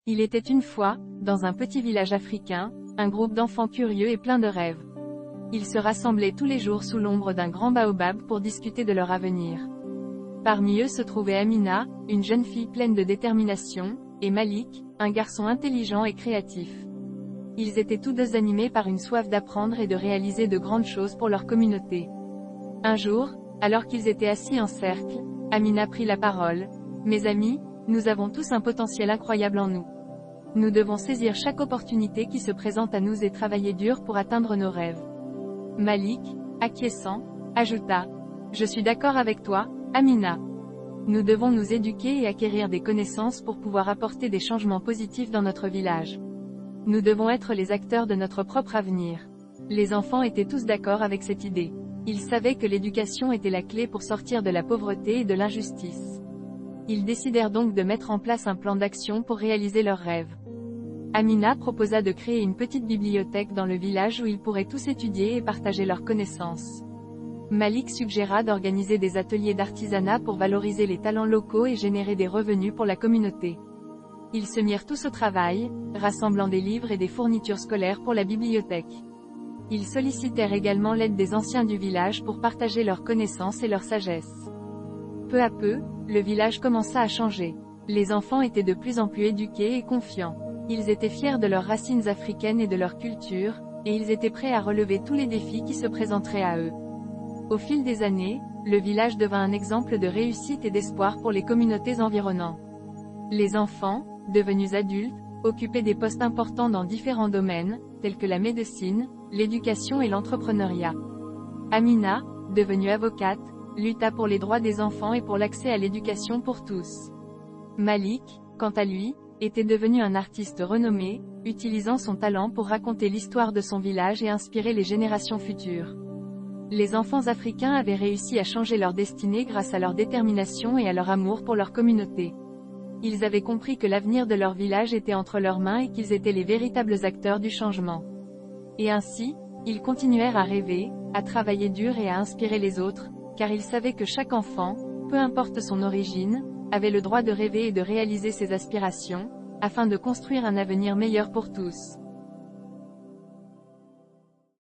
Il était une fois, dans un petit village africain, un groupe d'enfants curieux et pleins de rêves. Ils se rassemblaient tous les jours sous l'ombre d'un grand baobab pour discuter de leur avenir. Parmi eux se trouvait Amina, une jeune fille pleine de détermination, et Malik, un garçon intelligent et créatif. Ils étaient tous deux animés par une soif d'apprendre et de réaliser de grandes choses pour leur communauté. Un jour, alors qu'ils étaient assis en cercle, Amina prit la parole. « Mes amis, nous avons tous un potentiel incroyable en nous. Nous devons saisir chaque opportunité qui se présente à nous et travailler dur pour atteindre nos rêves. » Malik, acquiesçant, ajouta. « Je suis d'accord avec toi, Amina. Nous devons nous éduquer et acquérir des connaissances pour pouvoir apporter des changements positifs dans notre village. Nous devons être les acteurs de notre propre avenir. » Les enfants étaient tous d'accord avec cette idée. Ils savaient que l'éducation était la clé pour sortir de la pauvreté et de l'injustice. Ils décidèrent donc de mettre en place un plan d'action pour réaliser leurs rêves. Amina proposa de créer une petite bibliothèque dans le village où ils pourraient tous étudier et partager leurs connaissances. Malik suggéra d'organiser des ateliers d'artisanat pour valoriser les talents locaux et générer des revenus pour la communauté. Ils se mirent tous au travail, rassemblant des livres et des fournitures scolaires pour la bibliothèque. Ils sollicitèrent également l'aide des anciens du village pour partager leurs connaissances et leur sagesse. Peu à peu, le village commença à changer. Les enfants étaient de plus en plus éduqués et confiants. Ils étaient fiers de leurs racines africaines et de leur culture, et ils étaient prêts à relever tous les défis qui se présenteraient à eux. Au fil des années, le village devint un exemple de réussite et d'espoir pour les communautés environnantes. Les enfants, devenus adultes, occupaient des postes importants dans différents domaines, tels que la médecine, l'éducation et l'entrepreneuriat. Amina, devenue avocate, lutta pour les droits des enfants et pour l'accès à l'éducation pour tous. Malik, quant à lui, était devenu un artiste renommé, utilisant son talent pour raconter l'histoire de son village et inspirer les générations futures. Les enfants africains avaient réussi à changer leur destinée grâce à leur détermination et à leur amour pour leur communauté. Ils avaient compris que l'avenir de leur village était entre leurs mains et qu'ils étaient les véritables acteurs du changement. Et ainsi, ils continuèrent à rêver, à travailler dur et à inspirer les autres, car ils savaient que chaque enfant, peu importe son origine, avait le droit de rêver et de réaliser ses aspirations, afin de construire un avenir meilleur pour tous.